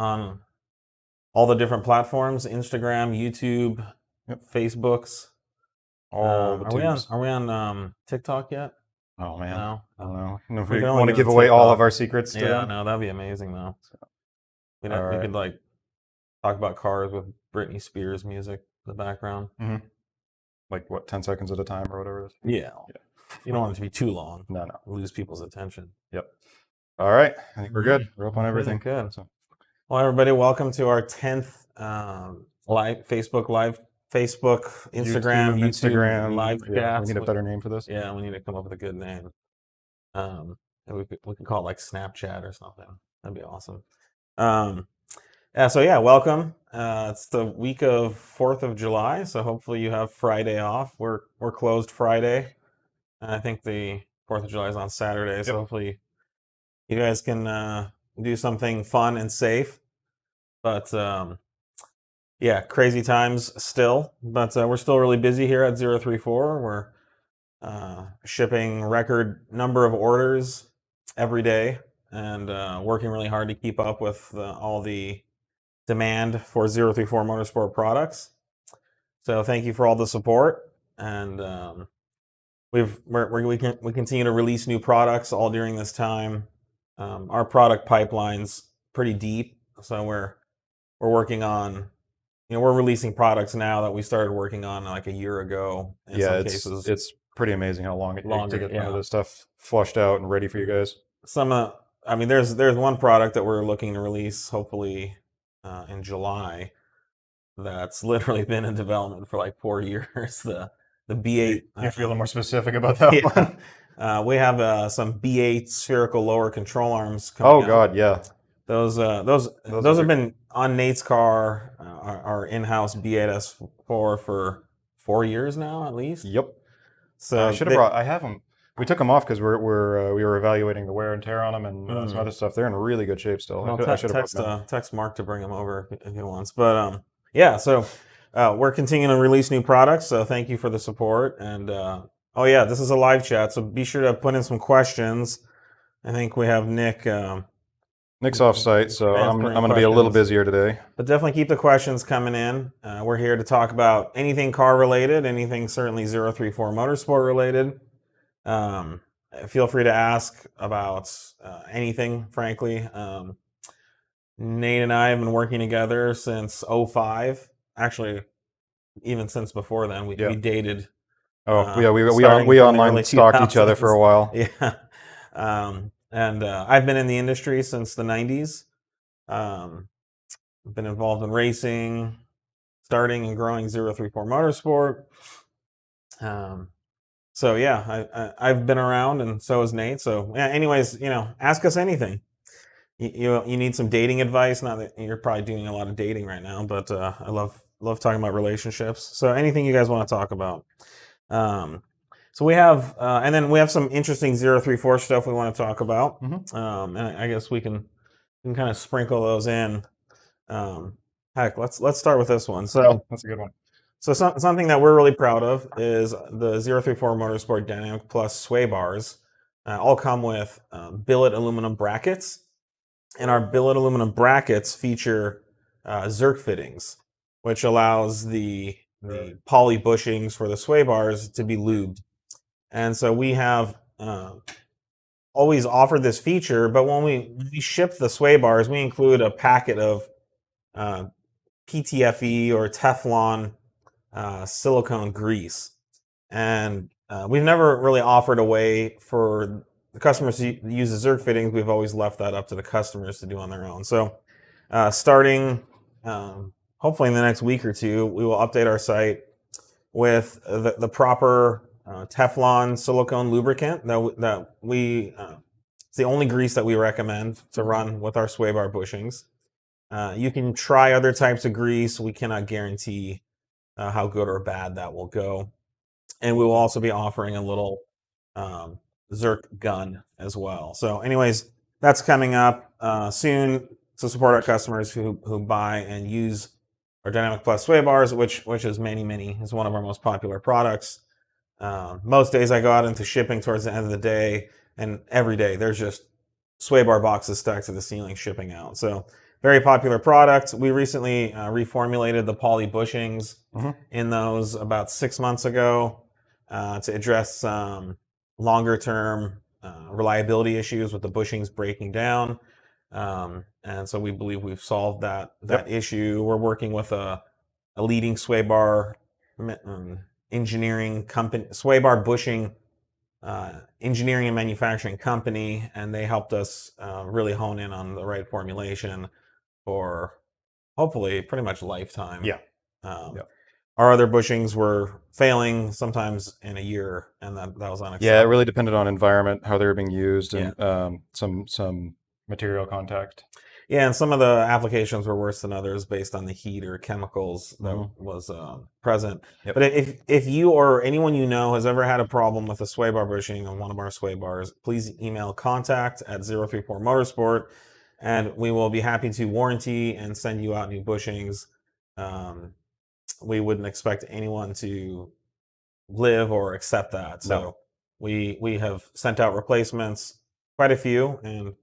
on all the different platforms: Instagram, YouTube, Yep. Facebooks. All the tubes. Are we on TikTok yet? Oh man, No. I don't know. If We we can only want to go give to away all TikTok. of our secrets to Yeah, them. no, that'd be amazing though. We All could like talk about cars with Britney Spears music in the background. right. Like what, 10 seconds at a time or whatever it is? Yeah. You don't want it to be too long. No. Lose people's attention. Yep. All right. I think we're good. We're up on everything. Good. So, Well, everybody, welcome to our 10th Facebook, Instagram, YouTube, Instagram. live Yeah, chat. we need a better name for this. Yeah, we need to come up with a good name. And we could call it like Snapchat or something. That'd be awesome. Welcome. It's the week of 4th of July, so hopefully you have Friday off. We're closed Friday. And I think the 4th of July is on Saturday, so hopefully you guys can do something fun and safe. But crazy times still. But we're still really busy here at 034. We're shipping record number of orders every day and working really hard to keep up with all the demand for 034 Motorsport products. So thank you for all the support, and we continue to release new products all during this time. Our product pipeline's pretty deep, so we're working on, we're releasing products now that we started working on like a year ago. In some cases. It's pretty amazing how long it takes to get some of yeah. this stuff flushed out and ready for you guys. There's one product that we're looking to release hopefully in July that's literally been in development for like 4 years. The B8. You feel a little more specific about that one? We have some B8 spherical lower control arms coming out. God, yeah. Those have been on Nate's car, our in-house B8S4 for 4 years now at least. Yep. So I have them. We took them off because we were evaluating the wear and tear on them and some other stuff. They're in really good shape still. Well, I should have text Mark to bring them over if he wants. But so we're continuing to release new products. So thank you for the support. And this is a live chat, so be sure to put in some questions. I think we have Nick. Nick's off site, so I'm going to be a little busier today. But definitely keep the questions coming in. We're here to talk about anything car related, anything certainly 034 Motorsport related. Feel free to ask about anything, frankly. Nate and I have been working together since 2005. Actually, even since before then, we dated. We online stalked each other for a while. Yeah. And I've been in the industry since the 90s. I've been involved in racing, starting and growing 034 Motorsport. I've been around, and so has Nate. So, anyways, ask us anything. You need some dating advice. Not that you're probably doing a lot of dating right now, but I love talking about relationships. So, anything you guys want to talk about. So we have, and then we have some interesting 034 stuff we want to talk about. And I guess we can kind of sprinkle those in. Let's start with this one. So that's a good one. So something that we're really proud of is the 034 Motorsport Dynamic Plus sway bars. All come with billet aluminum brackets, and our billet aluminum brackets feature Zerk fittings, which allows the poly bushings for the sway bars to be lubed. And so we have always offered this feature, but when we ship the sway bars, we include a packet of PTFE or Teflon silicone grease. And we've never really offered a way for the customers to use the Zerk fittings. We've always left that up to the customers to do on their own. So starting hopefully in the next week or two, we will update our site with the proper Teflon silicone lubricant that we it's the only grease that we recommend to run with our sway bar bushings. You can try other types of grease. We cannot guarantee how good or bad that will go. And we will also be offering a little Zerk gun as well. So anyways, that's coming up soon to support our customers who buy and use our Dynamic Plus sway bars, which is is one of our most popular products. Most days I go out into shipping towards the end of the day, and every day there's just sway bar boxes stacked to the ceiling shipping out. So very popular product. We recently reformulated the poly bushings Mhm. in those about 6 months ago to address longer term reliability issues with the bushings breaking down. And so we believe we've solved that issue. We're working with a leading sway bar engineering company, sway bar bushing engineering and manufacturing company, and they helped us really hone in on the right formulation for hopefully pretty much lifetime. Yeah. Um, Yeah. Our other bushings were failing sometimes in a year, and that was unacceptable. Yeah, it really depended on environment, how they were being used, Yeah. and some material contact. Yeah, and some of the applications were worse than others based on the heat or chemicals that Mhm. was present. Yep. But if you or anyone you know has ever had a problem with a sway bar bushing on one of our sway bars, please email contact@034motorsport, and we will be happy to warranty and send you out new bushings. We wouldn't expect anyone to live or accept that. So No. we have sent out replacements, quite a few, and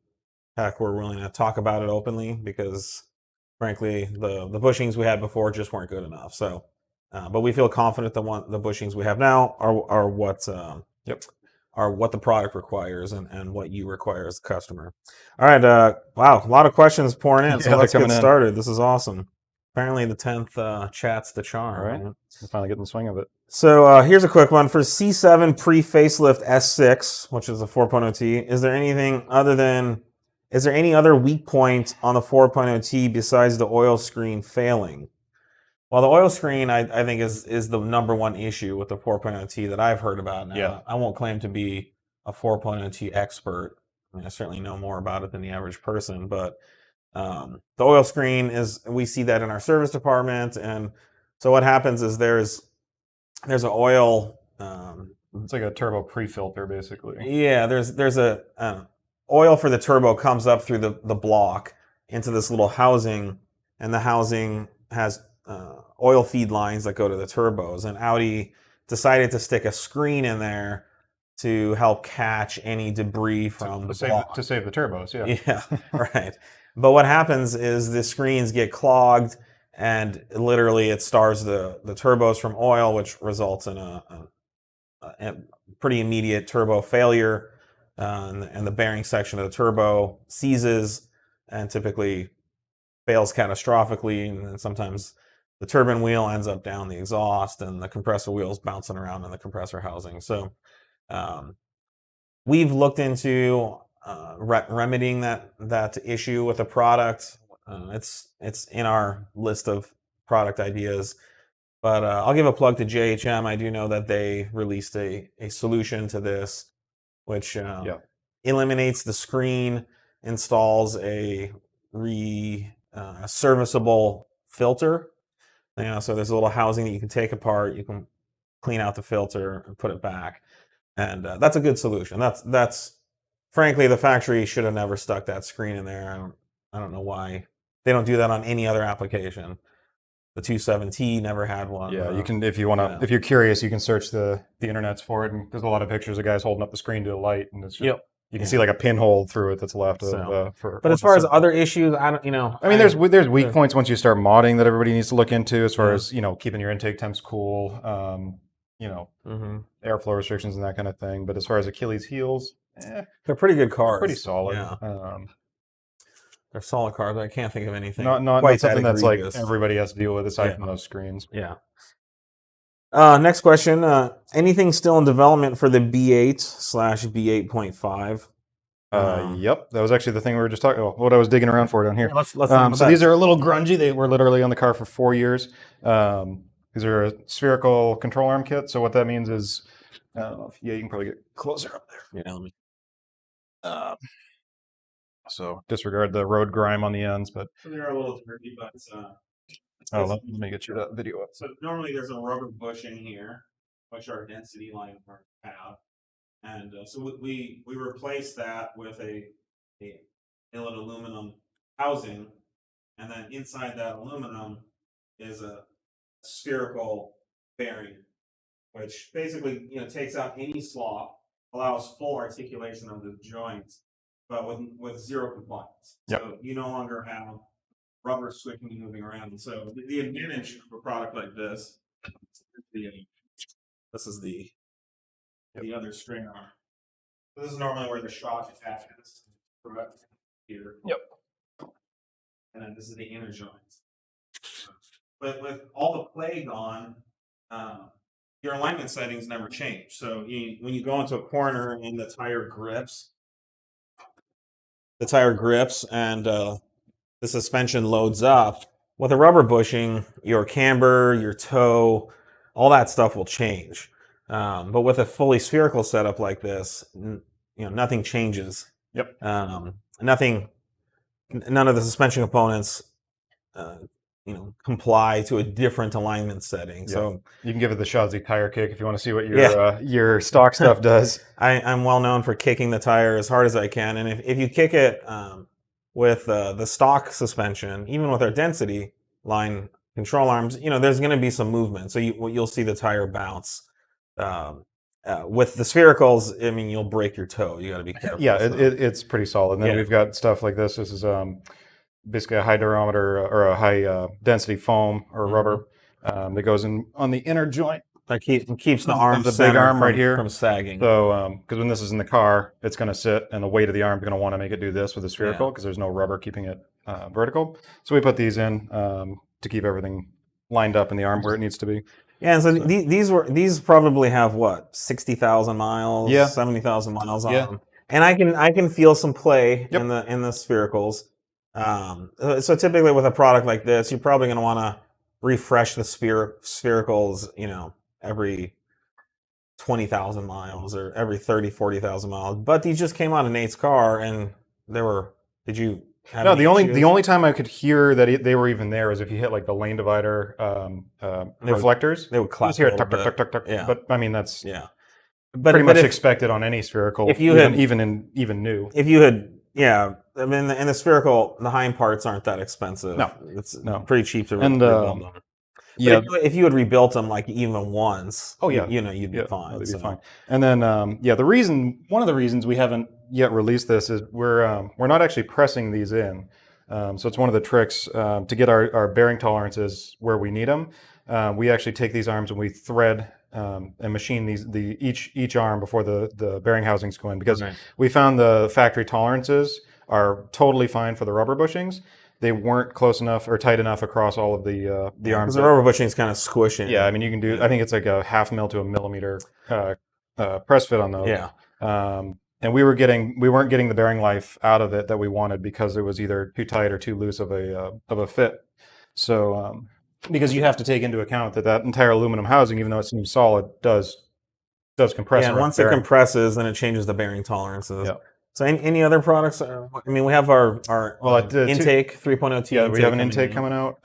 heck, we're willing to talk about it openly because, frankly, the bushings we had before just weren't good enough. So, but we feel confident the bushings we have now are what are what the product requires and what you require as a customer. All right, wow, a lot of questions pouring in. Yeah, So they're let's get coming in. started. This is awesome. Apparently, the 10th chat's the charm. All right. We're finally getting the swing of it. So here's a quick one for C7 pre-facelift S6, which is a 4.0T. Is there any other weak point on the 4.0T besides the oil screen failing? Well, the oil screen, I think, is the number one issue with the 4.0T that I've heard about. Now, Yeah. I won't claim to be a 4.0T expert. I mean, I certainly know more about it than the average person, but the oil screen we see that in our service department. And so what happens is there's an oil. It's like a turbo pre-filter, basically. Yeah, there's a oil for the turbo comes up through the block into this little housing, and the housing has oil feed lines that go to the turbos. And Audi decided to stick a screen in there to help catch any debris from the block. To save the turbos, yeah. Yeah, right. But what happens is the screens get clogged, and literally it stars the turbos from oil, which results in a pretty immediate turbo failure, and the bearing section of the turbo seizes and typically fails catastrophically, and sometimes the turbine wheel ends up down the exhaust and the compressor wheel's bouncing around in the compressor housing. So we've looked into remedying that issue with a product. It's in our list of product ideas. But I'll give a plug to JHM. I do know that they released a solution to this, which eliminates the screen, installs a serviceable filter. So there's a little housing that you can take apart. You can clean out the filter and put it back, and that's a good solution. That's frankly, the factory should have never stuck that screen in there. I don't know why they don't do that on any other application. The 27T never had one. Yeah, you can if you want to. If you're curious, you can search the internets for it, and there's a lot of pictures of guys holding up the screen to the light, and it's just, you can see like a pinhole through it that's left. But as far as other issues, I don't. I mean, there's weak points once you start modding that everybody needs to look into, as far as keeping your intake temps cool, airflow restrictions and that kind of thing. But as far as Achilles heels, they're pretty good cars. Pretty solid. Yeah. They're solid cars, but I can't think of anything. Not something that's like everybody has to deal with aside from those screens. Yeah. Next question. Anything still in development for the B8/B8.5? Yep, that was actually the thing we were just talking about. What I was digging around for down here. Let's so these are a little grungy. They were literally on the car for 4 years. These are a spherical control arm kit. So what that means is, you can probably get closer up there. Yeah. Let me. So disregard the road grime on the ends, but so they're a little dirty, but let me get you that video up. So normally there's a rubber bushing here, which our density line have, and so we replaced that with a billet aluminum housing, and then inside that aluminum is a spherical bearing, which basically takes out any slop, allows full articulation of the joints, but with zero compliance. Yep. So you no longer have rubber swinging and moving around. So the advantage of a product like this, this is the other string arm. This is normally where the shock attaches. Correct here. Yep. And then this is the inner joints. But with all the play gone, your alignment settings never change. So when you go into a corner and the tire grips, and the suspension loads up, with a rubber bushing, your camber, your toe, all that stuff will change. But with a fully spherical setup like this, nothing changes. Yep. None of the suspension components, comply to a different alignment setting. Yeah. So you can give it the Shazzy tire kick if you want to see what your stock stuff does. I'm well known for kicking the tire as hard as I can, and if you kick it with the stock suspension, even with our density line control arms, there's going to be some movement. So you'll see the tire bounce. With the sphericals, you'll break your toe. You got to be careful. Yeah, it's pretty solid. And then we've got stuff like this. This is basically a high durometer or a high density foam or rubber that goes in on the inner joint. That keeps the arm, the big arm right here, from sagging. So, because when this is in the car, it's going to sit, and the weight of the arm is going to want to make it do this with the spherical because there's no rubber keeping it vertical. So we put these in to keep everything lined up in the arm where it needs to be. Yeah, and so these probably have what 60,000 miles, 70,000 miles on them, and I can feel some play in the sphericals. So typically with a product like this, you're probably going to want to refresh the sphericals, every 20,000 miles or every 30, 40,000 miles. But these just came out of Nate's car, and did you have no, any the issues? only time I could hear that they were even there is if you hit like the lane divider reflectors. They would clap. Just hear a it, little tuck, tuck, bit. tuck, tuck, tuck. Yeah. But I mean that's Pretty much expected on any spherical. If you had even new. If you had in the spherical, the hind parts aren't that expensive. No. It's pretty cheap to And, rebuild them. Yeah. If you had rebuilt them like even once, you'd be fine. That'd be fine. And then one of the reasons we haven't yet released this is we're not actually pressing these in. So it's one of the tricks to get our bearing tolerances where we need them. We actually take these arms and we thread and machine each arm before the bearing housings go in, because we found the factory tolerances are totally fine for the rubber bushings. They weren't close enough or tight enough across all of the arms. Because the rubber bushing is kind of squishing. Yeah, you can do. I think it's like a 1/2 mil to 1 millimeter press fit on those. Yeah. And we weren't getting the bearing life out of it that we wanted because it was either too tight or too loose of a fit. So because you have to take into account that entire aluminum housing, even though it seems solid, does compress. Yeah, and once it compresses, then it changes the bearing tolerances. Yeah. So any other products? We have our intake 3.0T. Yeah, we have an intake coming out.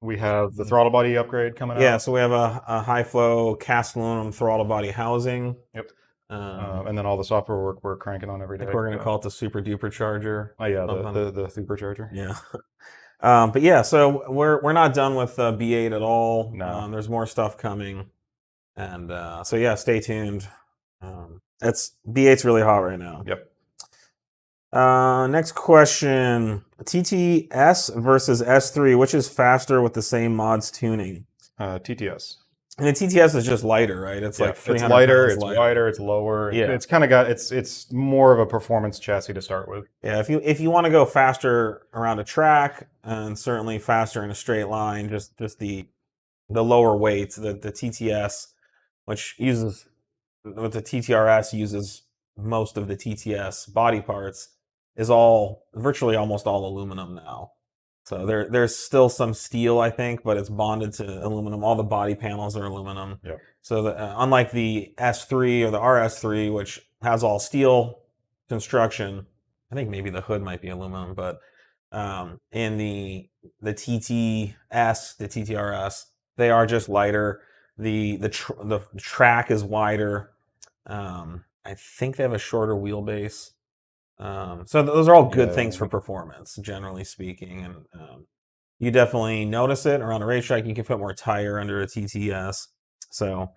We have the throttle body upgrade coming out. Yeah, so we have a high flow cast aluminum throttle body housing. Yep. And then all the software we're cranking on every day. We're going to call it the Super Duper Charger. Oh yeah, the Supercharger. Yeah. But yeah, so we're not done with B8 at all. No. There's more stuff coming, and so yeah, stay tuned. B8's really hot right now. Yep. Next question: TTS versus S3, which is faster with the same mods tuning? TTS. And the TTS is just lighter, right? It's like 300 it's lighter, pounds it's lighter. wider, it's lower. Yeah. It's kind of got it's more of a performance chassis to start with. Yeah, if you want to go faster around a track and certainly faster in a straight line, just the lower weights, the TTS, which uses what the TTRS uses most of the TTS body parts, is virtually almost all aluminum now. So there's still some steel, I think, but it's bonded to aluminum. All the body panels are aluminum. Yep. So unlike the S3 or the RS3, which has all steel construction, I think maybe the hood might be aluminum, but in the TTS, the TTRS, they are just lighter. The track is wider. I think they have a shorter wheelbase. So those are all good things for performance, generally speaking. And you definitely notice it around a racetrack. You can put more tire under a TTS. So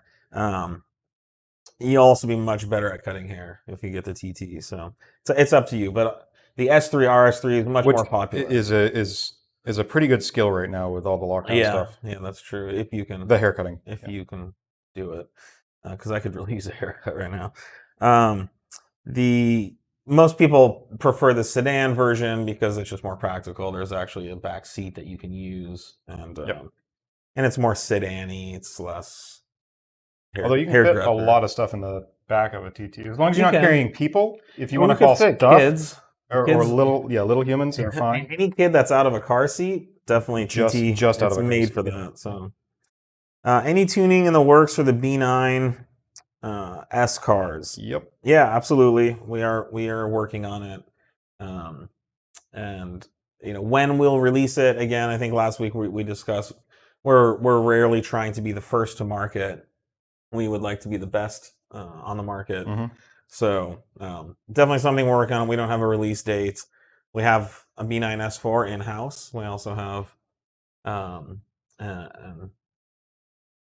you'll also be much better at cutting hair if you get the TT. So it's up to you. But the S3 RS3 is much more popular. Is is a pretty good skill right now with all the lockdown Yeah, stuff. yeah, that's true. If you can, The haircutting. if you can do it, because I could really use a haircut right now. Um, the Most people prefer the sedan version because it's just more practical. There's actually a back seat that you can use, Yep. and it's more sedan-y. It's less Although you can fit a lot of stuff in the back of a TT, as long as You you're not can. carrying people. If you Well, want you to could haul fit stuff kids. or Kids, little humans, they're fine. any kid that's out of a car seat, definitely TT. Just out It's of a car made seat, for yeah. that. So, any tuning in the works for the B9 S cars? Yep. Yeah, absolutely. We are working on it. And when we'll release it again. I think last week we discussed we're rarely trying to be the first to market. We would like to be the best on the market. hmm So definitely something we're working on. We don't have a release date. We have a B9 S4 in house. We also have an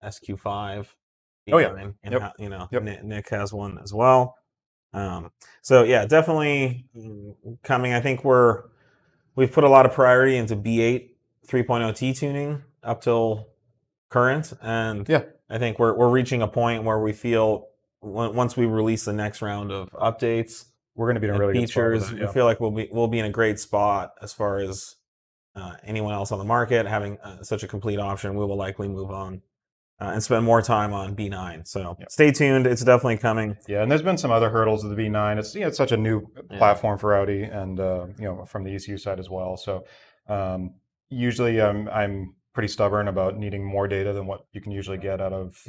SQ5 Oh, yeah. B9 in Yep. Yep. Nick has one as well. So yeah, definitely coming. I think we've put a lot of priority into B8 3.0T tuning up till current, and Yeah. I think we're reaching a point where we feel once we release the next round of updates We're going to be in a and really good spot with features, it, we yeah. feel like we'll be in a great spot as far as anyone else on the market having such a complete option. We will likely move on and spend more time on B9. So stay tuned. It's definitely coming. Yeah, and there's been some other hurdles with the V9. It's such a new platform for Audi, and from the ECU side as well. So usually I'm pretty stubborn about needing more data than what you can usually get out of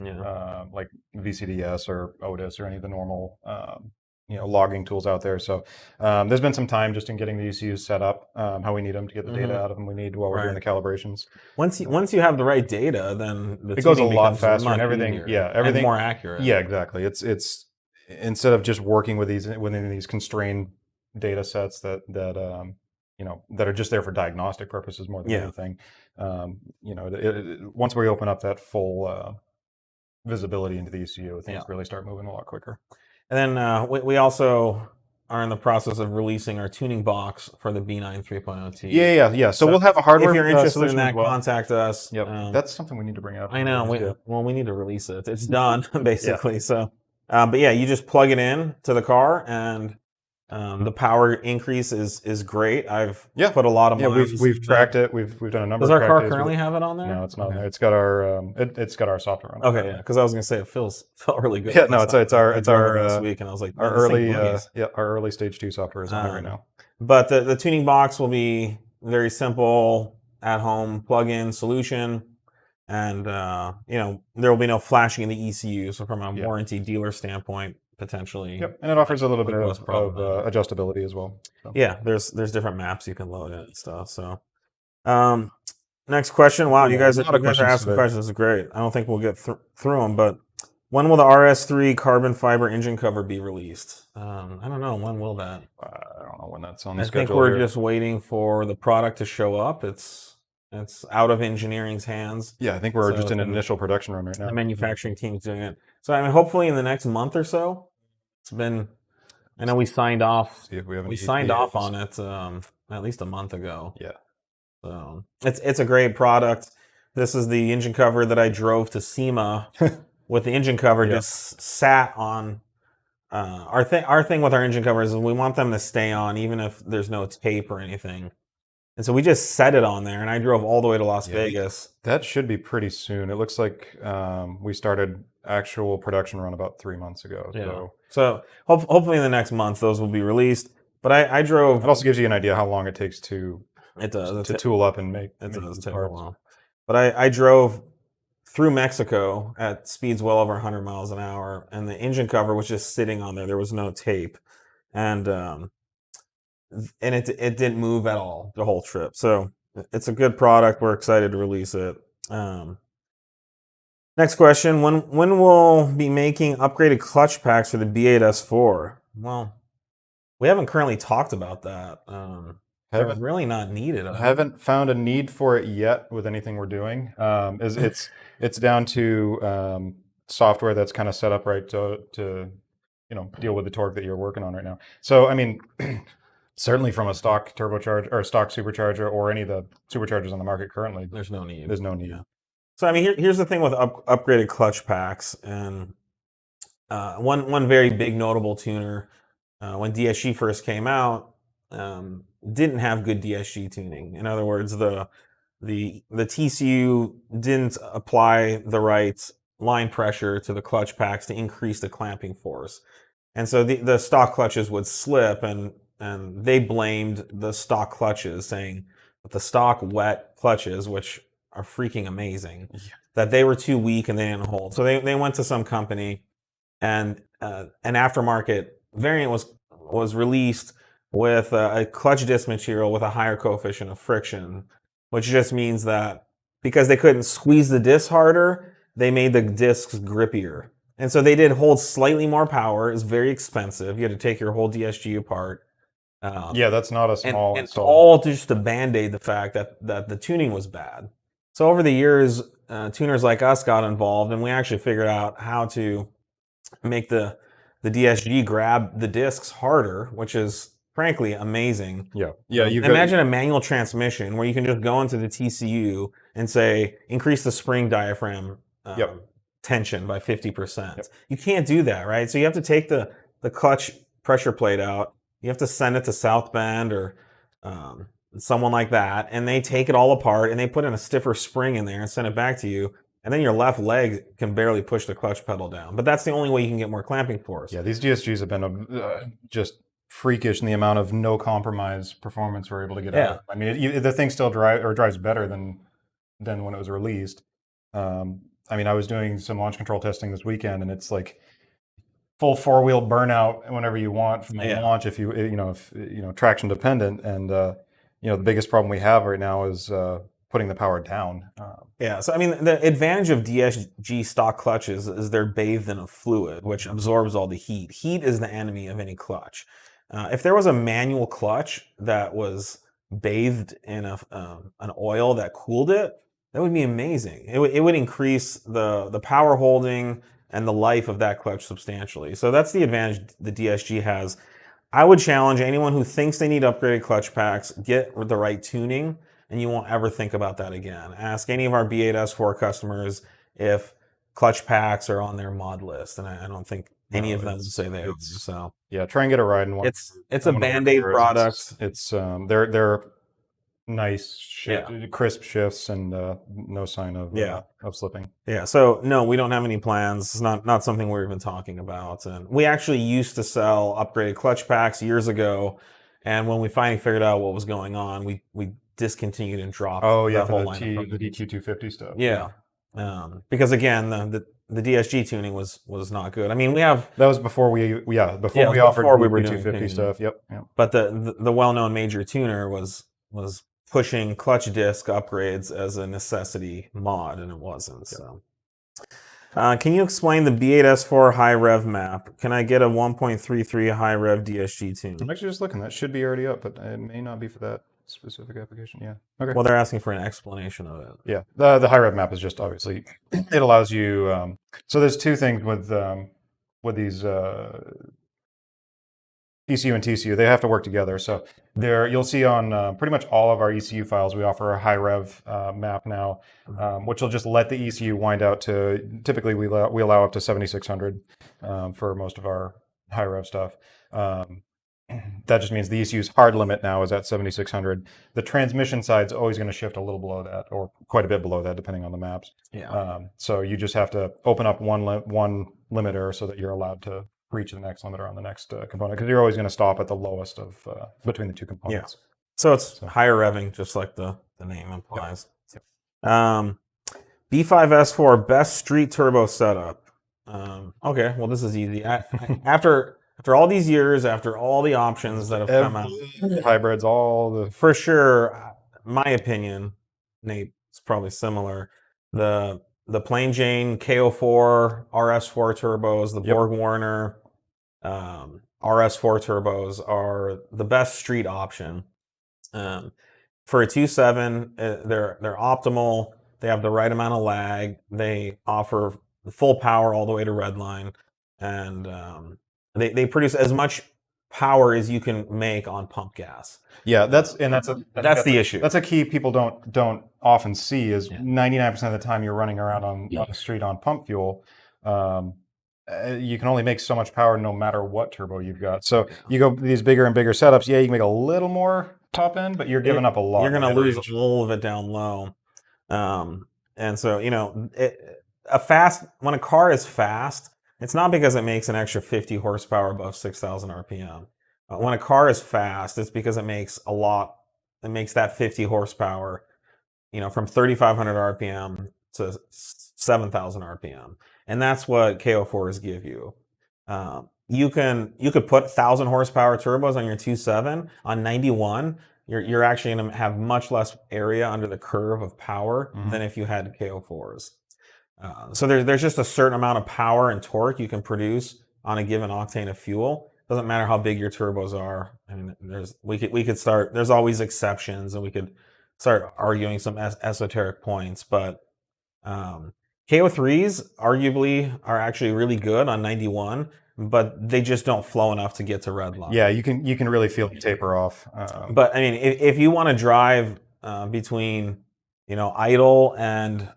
like VCDS or Otis or any of the normal logging tools out there. So there's been some time just in getting the ECUs set up, how we need them to get the data out of them we need while we're doing the calibrations. Once you have the right data, then it goes a lot faster and everything. Easier, yeah, everything more accurate. Yeah, exactly. It's instead of just working with within these constrained data sets that are just there for diagnostic purposes more than anything. Once we open up that full visibility into the ECU, things really start moving a lot quicker. And then we also are in the process of releasing our tuning box for the B9 3.0T. Yeah. So we'll have a hardware. If you're interested solution in that, as well. contact us. Yep. That's something we need to bring up. I know. We need to release it. It's done basically. So, but yeah, you just plug it in to the car, and the power increase is great. I've put a lot of miles. We've tracked it. We've done a number. Does of our car days currently have it on there? No, it's not on there. It's got our it's got our software on it. Okay, yeah, because I was gonna say it felt really good. Yeah, no, it's our last week, and I was like, our early stage 2 software is on it right now. But the tuning box will be very simple, at home plug-in solution, and there will be no flashing in the ECU. So from a warranty dealer standpoint, potentially. Yep, and it offers a little bit of adjustability as well. So. Yeah, there's different maps you can load in and stuff. So, next question. Wow, you guys are asking questions. This is great. I don't think we'll get through them, but when will the RS3 carbon fiber engine cover be released? I don't know. When will that? I don't know when that's on the schedule. I think we're just waiting for the product to show up. It's out of engineering's hands. Yeah, I think we're just in an initial production run right now. The manufacturing team's doing it. So I mean, hopefully in the next month or so. It's been. I know we signed off. See if we have we signed off on it at least a month ago. Yeah. So it's a great product. This is the engine cover that I drove to SEMA with. The engine cover just sat on. Our thing with our engine covers is we want them to stay on even if there's no tape or anything. And so we just set it on there, and I drove all the way to Las Vegas. That should be pretty soon. It looks like we started actual production run about 3 months ago. Yeah. So hopefully in the next month those will be released. But I drove. It also gives you an idea how long it takes to tool up and make. It does take a while. But I drove through Mexico at speeds well over 100 miles an hour, and the engine cover was just sitting on there. There was no tape, and it didn't move at all the whole trip. So it's a good product. We're excited to release it. Next question: When will be making upgraded clutch packs for the B8 S4? Well, we haven't currently talked about that. They're really not needed. I haven't found a need for it yet with anything we're doing. It's down to software that's kind of set up right to deal with the torque that you're working on right now. So I mean, Certainly from a stock turbocharger or stock supercharger or any of the superchargers on the market currently, There's no need. there's no need. Yeah. So I mean, here's the thing with upgraded clutch packs, and one very big notable tuner when DSG first came out didn't have good DSG tuning. In other words, the TCU didn't apply the right line pressure to the clutch packs to increase the clamping force, and so the stock clutches would slip, and they blamed the stock clutches, saying that the stock wet clutches, which are freaking amazing, that they were too weak and they didn't hold. So they went to some company, and an aftermarket variant was released with a clutch disc material with a higher coefficient of friction, which just means that because they couldn't squeeze the disc harder, they made the discs grippier. And so they did hold slightly more power. It's very expensive. You had to take your whole DSG apart. Yeah, that's not a small and install. all just to band-aid the fact that the tuning was bad. So over the years, tuners like us got involved, and we actually figured out how to make the DSG grab the discs harder, which is frankly amazing. Yeah, yeah. Imagine a manual transmission where you can just go into the TCU and say increase the spring diaphragm tension by 50%. Yep. You can't do that, right? So you have to take the clutch pressure plate out. You have to send it to South Bend or someone like that, and they take it all apart and they put in a stiffer spring in there and send it back to you. And then your left leg can barely push the clutch pedal down. But that's the only way you can get more clamping force. Yeah, these DSGs have been just freakish in the amount of no compromise performance we're able to get out. I mean, the thing still drives better than when it was released. I mean, I was doing some launch control testing this weekend, and it's like full four-wheel burnout whenever you want from the launch, if traction dependent. And the biggest problem we have right now is putting the power down. So I mean, the advantage of DSG stock clutches is they're bathed in a fluid which absorbs all the heat. Heat is the enemy of any clutch. If there was a manual clutch that was bathed in an oil that cooled it, that would be amazing. It would increase the power holding and the life of that clutch substantially. So that's the advantage the DSG has. I would challenge anyone who thinks they need upgraded clutch packs, get the right tuning, and you won't ever think about that again. Ask any of our B8S4 customers if clutch packs are on their mod list, and I don't think any of them would say they are. So yeah, try and get a ride in one. It's a Band-Aid product. It's they're nice, crisp shifts, and no sign of slipping. Yeah, so no, we don't have any plans. It's not something we're even talking about. And we actually used to sell upgraded clutch packs years ago, and when we finally figured out what was going on, we discontinued and dropped the whole line the DQ250 stuff. Yeah. Because again, the DSG tuning was not good. I mean, that was before we offered the 250 stuff. Yep. But the well-known major tuner was pushing clutch disc upgrades as a necessity mod, and it wasn't. So, can you explain the B8S4 high rev map? Can I get a 1.33 high rev DSG tune? I'm actually just looking. That should be already up, but it may not be for that specific application. Yeah. Okay. Well, they're asking for an explanation of it. Yeah. The high rev map is just obviously it allows you. So there's two things with these ECU and TCU. They have to work together. So you'll see on pretty much all of our ECU files, we offer a high rev map now, which will just let the ECU wind out to. Typically, we allow up to 7600 for most of our high rev stuff. That just means the ECU's hard limit now is at 7600. The transmission side's always going to shift a little below that, or quite a bit below that, depending on the maps. Yeah. So you just have to open up one limiter so that you're allowed to reach the next limiter on the next component, because you're always going to stop at the lowest of between the two components. Yeah. So it's higher revving, just like the name implies. Yep. B5S4 best street turbo setup. Okay, well this is easy. After all these years, after all the options that have come out, hybrids, for sure, my opinion, Nate, it's probably similar. The Plain Jane KO4 RS4 turbos, the Borg Warner RS4 turbos are the best street option. For a 2.7, they're optimal. They have the right amount of lag. They offer full power all the way to redline, and they produce as much power as you can make on pump gas. Yeah, that's the issue. That's a key people don't often see is Yeah. 99% of the time you're running around on the street on pump fuel. You can only make so much power no matter what turbo you've got. So you go these bigger and bigger setups. Yeah, you can make a little more top end, but you're giving up a lot. You're going to of lose range. all of it down low. And so, when a car is fast, it's not because it makes an extra 50 horsepower above 6,000 RPM. When a car is fast, it's because it makes that 50 horsepower, from 3,500 RPM to 7,000 RPM. And that's what KO4s give you. You could put 1,000 horsepower turbos on your 2.7 on 91. You're actually going to have much less area under the curve of power than if you had KO4s. So there's just a certain amount of power and torque you can produce on a given octane of fuel. Doesn't matter how big your turbos are. I mean, we could start. There's always exceptions, and we could start arguing some esoteric points. But KO3s arguably are actually really good on 91, but they just don't flow enough to get to red line. Yeah, you can really feel the taper off. But I mean, if you want to drive between idle and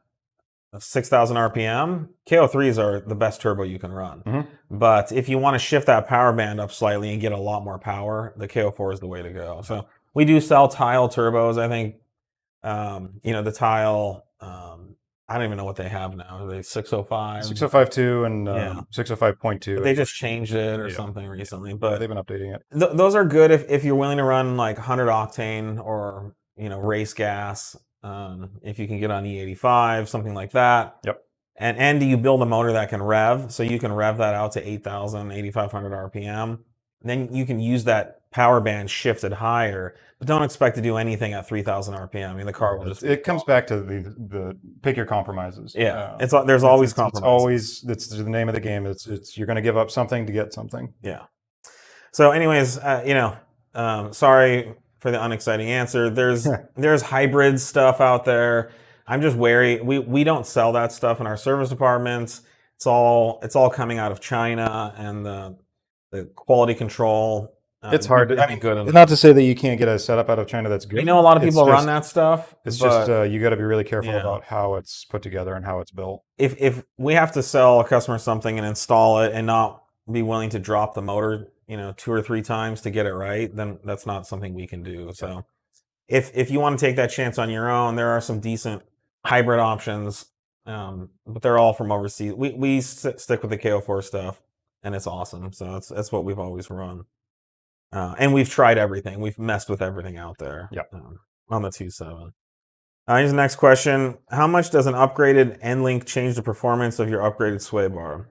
6,000 RPM, KO3s are the best turbo you can run. But if you want to shift that power band up slightly and get a lot more power, the KO4 is the way to go. So we do sell Tile turbos. I think, the Tile, I don't even know what they have now. Are they 605? 605.2 and 605.2. But they just changed it or something recently. But they've been updating it. Those are good if you're willing to run like 100 octane or race gas. If you can get on E85, something like that. Yep. And you build a motor that can rev, so you can rev that out to 8,000, 8,500 RPM. Then you can use that power band shifted higher, but don't expect to do anything at 3,000 RPM. I mean, the car will just. It comes back to the pick your compromises. Yeah, there's always compromises. It's the name of the game. It's you're going to give up something to get something. Yeah. So, anyways, sorry for the unexciting answer. There's hybrid stuff out there. I'm just wary. We don't sell that stuff in our service departments. It's all coming out of China, and the quality control. It's hard to. be good enough. Not to say that you can't get a setup out of China that's good. We know a lot of people run that stuff. It's just you got to be really careful about how it's put together and how it's built. If we have to sell a customer something and install it and not be willing to drop the motor, 2 or 3 times to get it right, then that's not something we can do. So if you want to take that chance on your own, there are some decent hybrid options, but they're all from overseas. We stick with the KO4 stuff, and it's awesome. So that's what we've always run. And we've tried everything. We've messed with everything out there on the 2.7. Here's the next question. How much does an upgraded N-Link change the performance of your upgraded sway bar?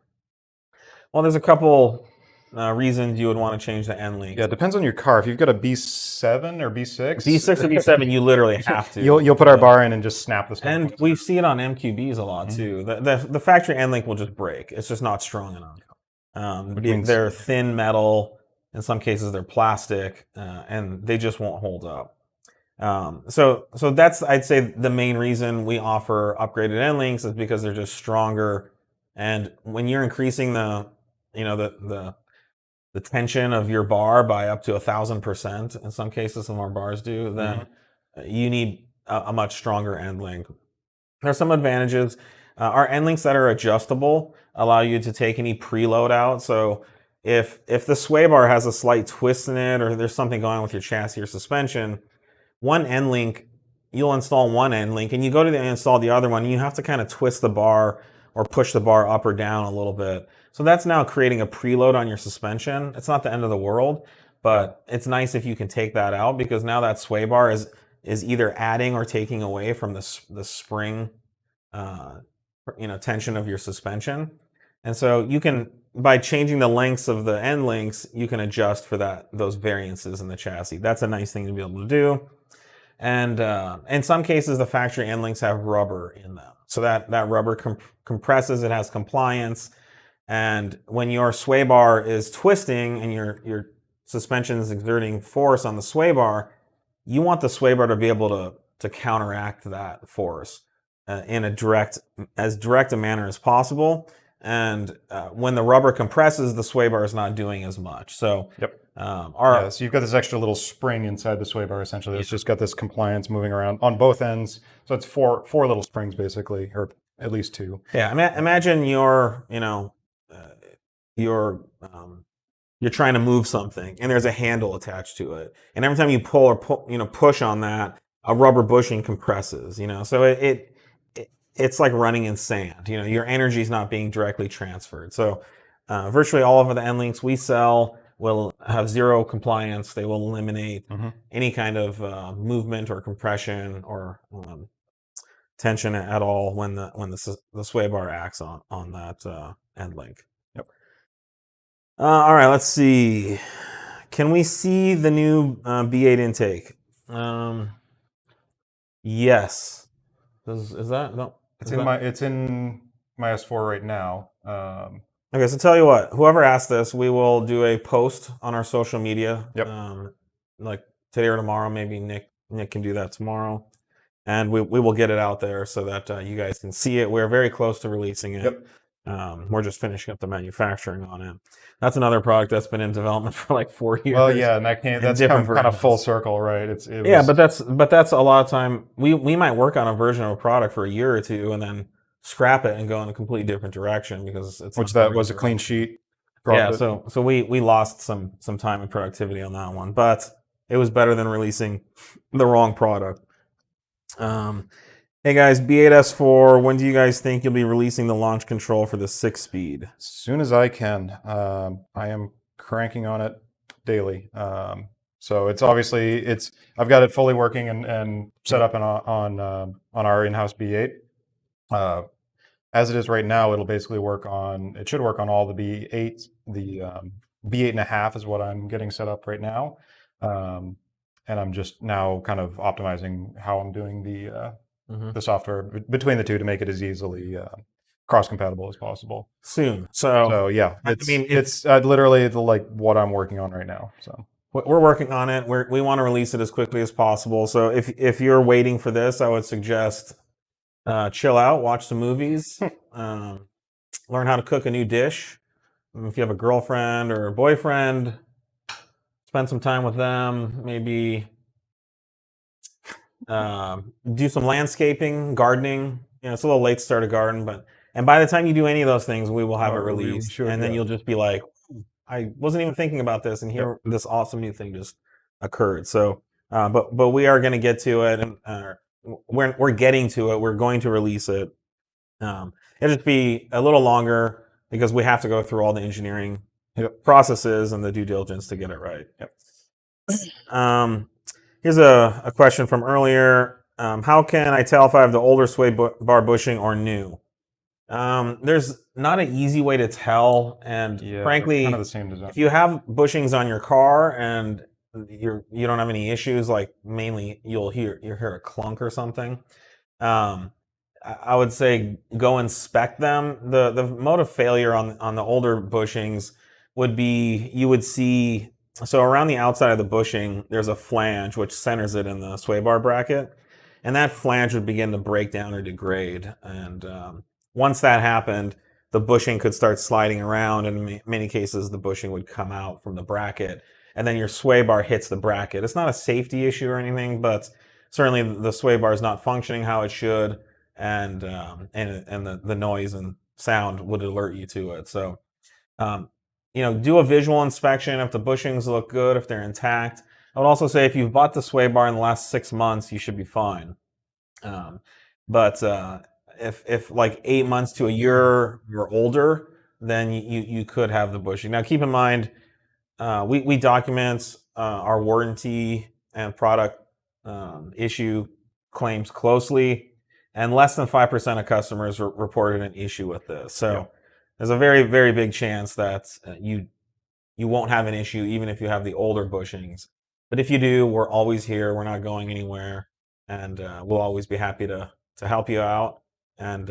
Well, there's a couple reasons you would want to change the N-Link. Yeah, it depends on your car. If you've got a B7 or B6. B6 or B7, you literally have to. You'll put our bar in and just snap the spring. And we see it on MQBs a lot too. The factory N-Link will just break. It's just not strong enough. They're thin metal. In some cases, they're plastic, and they just won't hold up. So that's, I'd say, the main reason we offer upgraded N-Links is because they're just stronger. And when you're increasing the tension of your bar by up to 1,000%, in some cases, some of our bars do, then you need a much stronger N-Link. There are some advantages. Our N-Links that are adjustable allow you to take any preload out. So if the sway bar has a slight twist in it, or there's something going on with your chassis or suspension, one N-Link, you'll install one N-Link, and you go to install the other one, and you have to kind of twist the bar or push the bar up or down a little bit. So that's now creating a preload on your suspension. It's not the end of the world, but it's nice if you can take that out, because now that sway bar is either adding or taking away from the spring tension of your suspension. And so you can, by changing the lengths of the N-Links, you can adjust for those variances in the chassis. That's a nice thing to be able to do. And in some cases, the factory N-Links have rubber in them. So that rubber compresses, it has compliance. And when your sway bar is twisting and your suspension is exerting force on the sway bar, you want the sway bar to be able to counteract that force in as direct a manner as possible. and when the rubber compresses, the sway bar is not doing as much. So Yep. our Yeah, so you've got this extra little spring inside the sway bar essentially. It's just got this compliance moving around on both ends. So it's four little springs basically, or at least two. yeah, imagine you're you're trying to move something and there's a handle attached to it, and every time you pull or push on that, a rubber bushing compresses. So it's like running in sand. Your energy is not being directly transferred. So virtually all of the end links we sell will have zero compliance. They will eliminate any kind of movement or compression or tension at all when the sway bar acts on that end link. Yep. All right, let's see. Can we see the new B8 intake? Yes. Is that no? It's in my S4 right now. Okay, so tell you what, whoever asked this, we will do a post on our social media. Yep. Like today or tomorrow, maybe Nick can do that tomorrow, and we will get it out there so that you guys can see it. We're very close to releasing it. Yep. We're just finishing up the manufacturing on it. That's another product that's been in development for like 4 years. Well, yeah, and that's kind of full circle, right? Yeah, but that's a lot of time. We might work on a version of a product for a year or two and then scrap it and go in a completely different direction because it's that was a clean sheet. Yeah, so we lost some time and productivity on that one, but it was better than releasing the wrong product. Hey guys, B8S4, when do you guys think you'll be releasing the launch control for the 6-speed? As soon as I can. I am cranking on it daily. So it's obviously I've got it fully working and set up on our in-house B8. As it is right now, it should work on all the B8s. The B8.5 is what I'm getting set up right now. And I'm just now kind of optimizing how I'm doing the software between the two to make it as easily cross-compatible as possible. Soon. So yeah, it's literally like what I'm working on right now. So we're working on it. We want to release it as quickly as possible. So if you're waiting for this, I would suggest chill out, watch some movies, learn how to cook a new dish. If you have a girlfriend or a boyfriend, spend some time with them. Maybe do some landscaping, gardening. It's a little late to start a garden, and by the time you do any of those things, we will have it released, and then you'll just be like, I wasn't even thinking about this, and here this awesome new thing just occurred. So, but we are going to get to it, and we're getting to it. We're going to release it. It'll just be a little longer because we have to go through all the engineering processes and the due diligence to get it right. Here's a question from earlier. How can I tell if I have the older sway bar bushing or new? There's not an easy way to tell, and frankly, kind of the same design. If you have bushings on your car and you don't have any issues, like mainly you'll hear a clunk or something, I would say go inspect them. The mode of failure on the older bushings would be you would see. So around the outside of the bushing, there's a flange which centers it in the sway bar bracket, and that flange would begin to break down or degrade. And once that happened, the bushing could start sliding around, and in many cases, the bushing would come out from the bracket, and then your sway bar hits the bracket. It's not a safety issue or anything, but certainly the sway bar is not functioning how it should, and the noise and sound would alert you to it. So. Do a visual inspection if the bushings look good, if they're intact. I would also say if you've bought the sway bar in the last 6 months, you should be fine. But if like 8 months to a year you're older, then you could have the bushing. Now keep in mind, we document our warranty and product issue claims closely, and less than 5% of customers reported an issue with this. So. There's a very, very big chance that you won't have an issue even if you have the older bushings. But if you do, we're always here. We're not going anywhere, and we'll always be happy to help you out and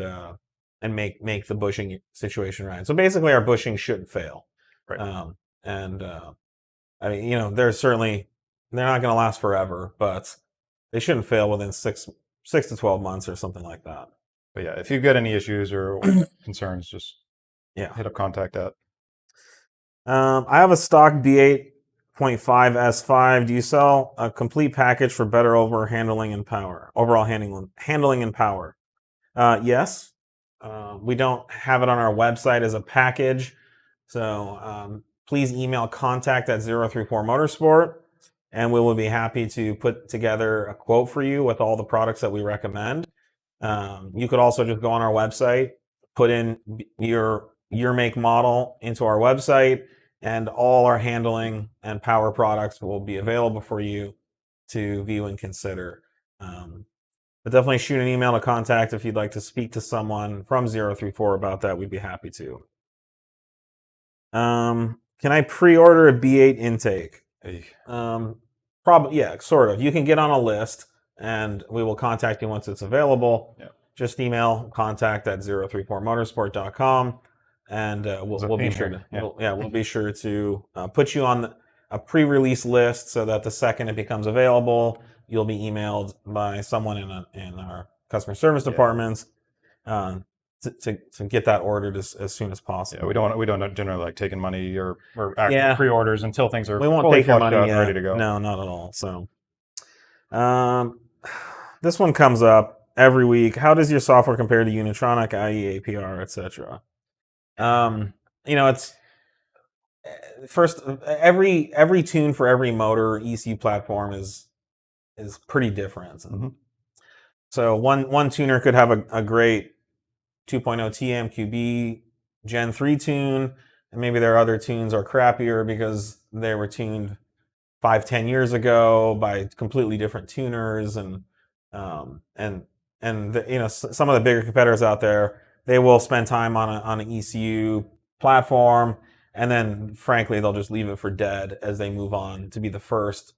make the bushing situation right. So basically, our bushing shouldn't fail. Right. I mean, they're not going to last forever, but they shouldn't fail within 6 to 12 months or something like that. But yeah, if you've got any issues or concerns, just Yeah. hit up contact at. I have a stock B8.5 S5. Do you sell a complete package for better overall handling and power? Yes. We don't have it on our website as a package. So please email contact at 034 Motorsport, and we will be happy to put together a quote for you with all the products that we recommend. You could also just go on our website, put in your make model into our website, and all our handling and power products will be available for you to view and consider. But definitely shoot an email to contact if you'd like to speak to someone from 034 about that. We'd be happy to. Can I pre-order a B8 intake? Probably, yeah, sort of. You can get on a list, and we will contact you once it's available. Yeah. Just email contact at 034motorsport.com, and we'll be sure to we'll be sure to put you on a pre-release list so that the second it becomes available, you'll be emailed by someone in our customer service departments to get that ordered as soon as possible. Yeah, we don't generally like taking money or actual pre-orders until things are we won't fully take your flushed money out and ready to go. No, not at all. So, this one comes up every week. How does your software compare to Unitronic, i.e., APR, etc.? It's first every tune for every motor ECU platform is pretty different. Mm-hmm. So one tuner could have a great 2.0 TMQB Gen 3 tune, and maybe their other tunes are crappier because they were tuned 5-10 years ago by completely different tuners, and some of the bigger competitors out there, they will spend time on an ECU platform, and then frankly they'll just leave it for dead as they move on to be the first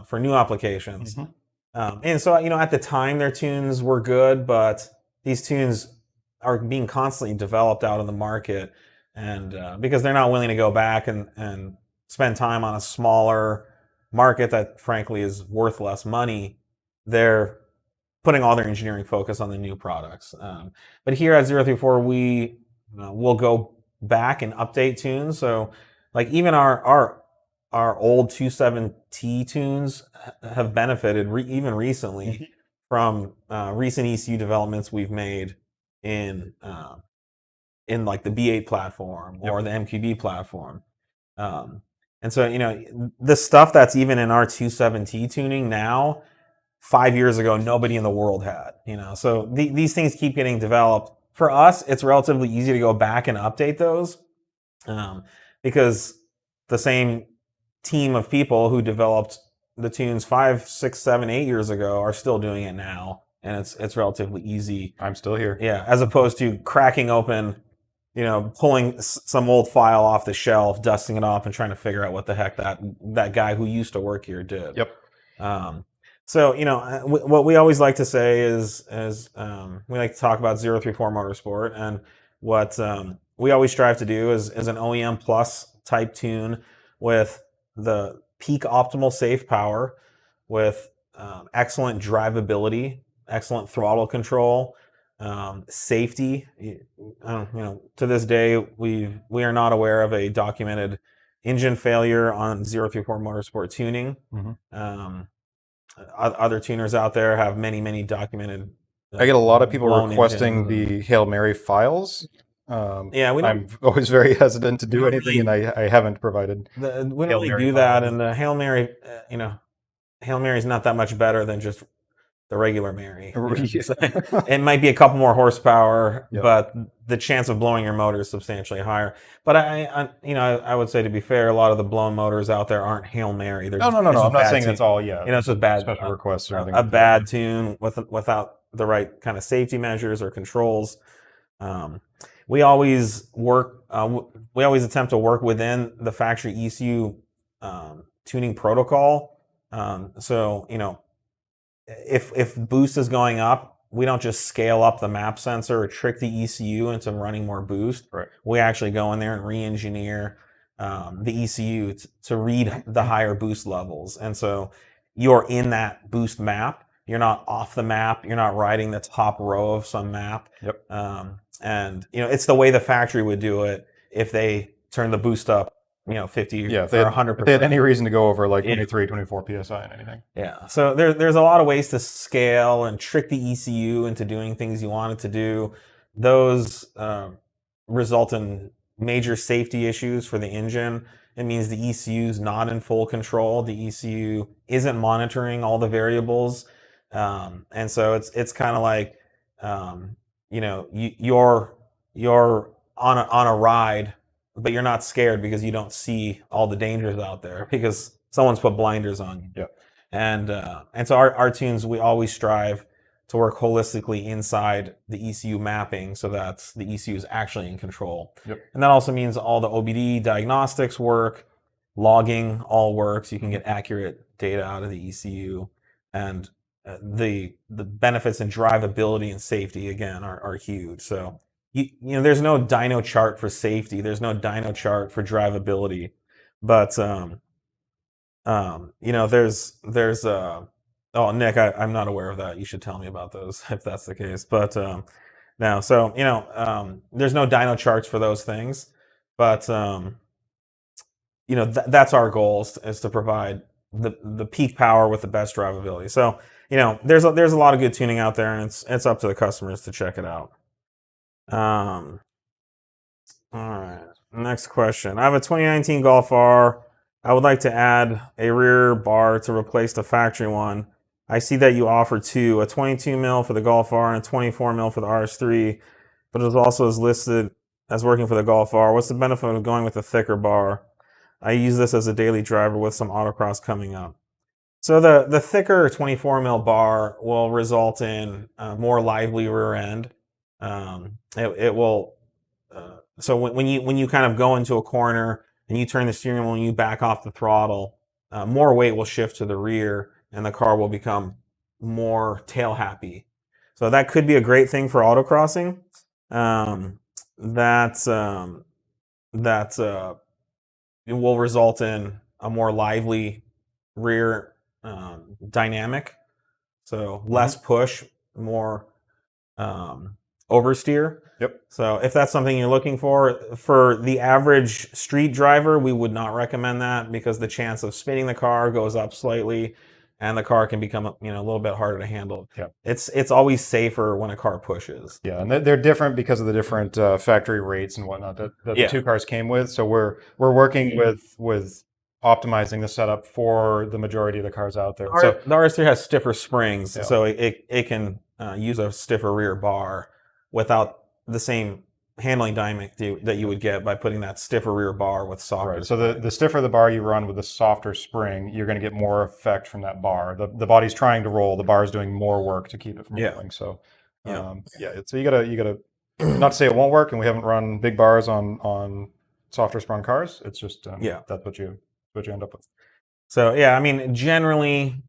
for new applications. Mm-hmm. And so at the time their tunes were good, but these tunes are being constantly developed out in the market, and because they're not willing to go back and spend time on a smaller market that frankly is worth less money, they're putting all their engineering focus on the new products. But here at 034, we will go back and update tunes. So like even our old 27T tunes have benefited even recently from recent ECU developments we've made in like the B8 platform or the MQB platform. And so, the stuff that's even in our 27T tuning now, 5 years ago, nobody in the world had, So these things keep getting developed. For us, it's relatively easy to go back and update those because the same team of people who developed the tunes 5, 6, 7, 8 years ago are still doing it now. And it's relatively easy. I'm still here. Yeah, as opposed to cracking open, pulling some old file off the shelf, dusting it off, and trying to figure out what the heck that guy who used to work here did. Yep. So what we always like to say is we like to talk about 034 Motorsport, and what we always strive to do is an OEM plus type tune with the peak optimal safe power, with excellent drivability, excellent throttle control, safety. To this day, we are not aware of a documented engine failure on 034 Motorsport tuning. Mm-hmm. Other tuners out there have many documented. I get a lot of people requesting the Hail Mary files. I'm always very hesitant to do anything, and I haven't provided. We don't really do that, and the Hail Mary, Hail Mary is not that much better than just the regular Mary. It might be a couple more horsepower, but the chance of blowing your motor is substantially higher. But I would say, to be fair, a lot of the blown motors out there aren't Hail Mary. No. I'm not saying that's all. Yeah, it's just bad special requests or anything. A bad tune without the right kind of safety measures or controls. We always attempt to work within the factory ECU tuning protocol. So if boost is going up, we don't just scale up the map sensor or trick the ECU into running more boost. Right. We actually go in there and re-engineer the ECU to read the higher boost levels. And so you're in that boost map, You're not off the map. You're not riding the top row of some map. Yep. And it's the way the factory would do it if they turn the boost up, 50 Yeah, if or they had 100%. any reason to go over like Yeah. 23, 24 psi and anything. Yeah. So there's a lot of ways to scale and trick the ECU into doing things you want it to do. Those result in major safety issues for the engine. It means the ECU is not in full control. The ECU isn't monitoring all the variables, and so it's kind of like, you're on a ride, but you're not scared because you don't see all the dangers out there because someone's put blinders on you. Yeah. And so our tunes, we always strive to work holistically inside the ECU mapping so that the ECU is actually in control. Yep. And that also means all the OBD diagnostics work, logging all works. You can get accurate data out of the ECU, and the benefits in drivability and safety again are huge. So there's no dyno chart for safety. There's no dyno chart for drivability, but there's oh, Nick, I'm not aware of that. You should tell me about those if that's the case. But no, so there's no dyno charts for those things, but that's our goal is to provide the peak power with the best drivability. So there's a lot of good tuning out there, and it's up to the customers to check it out. All right, next question. I have a 2019 Golf R. I would like to add a rear bar to replace the factory one. I see that you offer two, a 22 mil for the Golf R and a 24 mil for the RS3, but it also is listed as working for the Golf R. What's the benefit of going with a thicker bar? I use this as a daily driver with some autocross coming up. So the thicker 24 mil bar will result in a more lively rear end. It will. So when you kind of go into a corner and you turn the steering wheel and you back off the throttle, more weight will shift to the rear and the car will become more tail happy. So that could be a great thing for autocrossing. It will result in a more lively rear dynamic. So less push, more oversteer. Yep. So if that's something you're looking for the average street driver, we would not recommend that because the chance of spinning the car goes up slightly, and the car can become a little bit harder to handle. Yeah. It's always safer when a car pushes. Yeah, and they're different because of the different factory rates and whatnot that the two cars came with. So we're working with optimizing the setup for the majority of the cars out there. So the RS3 has stiffer springs, Yeah. so it can use a stiffer rear bar without the same handling dynamic that you would get by putting that stiffer rear bar with softer. Right. So the stiffer the bar you run with the softer spring, you're going to get more effect from that bar. The body's trying to roll, the bar is doing more work to keep it from rolling. So so you gotta not to say it won't work, and we haven't run big bars on softer sprung cars. It's just that's what you end up with. So I mean, generally,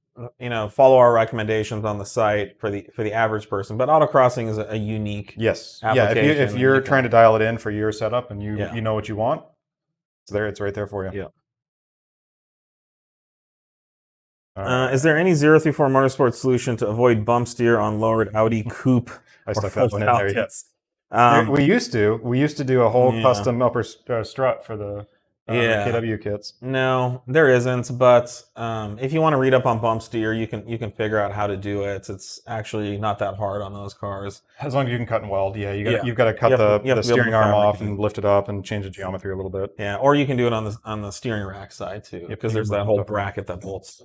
follow our recommendations on the site for the average person. But autocrossing is a unique application. If you're trying to dial it in for your setup and you know what you want, it's right there for you. Yeah. Is there any 034 Motorsport solution to avoid bump steer on lowered Audi coupe? I stuck that one in there. Yes. We used to do a whole custom upper strut for the KW kits. No, there isn't. But if you want to read up on bump steer, you can figure out how to do it. It's actually not that hard on those cars. As long as you can cut and weld. Yeah, you've got to cut the steering arm off and lift it up and change the geometry a little bit. Yeah, or you can do it on the steering rack side too, because there's that whole bracket that bolts.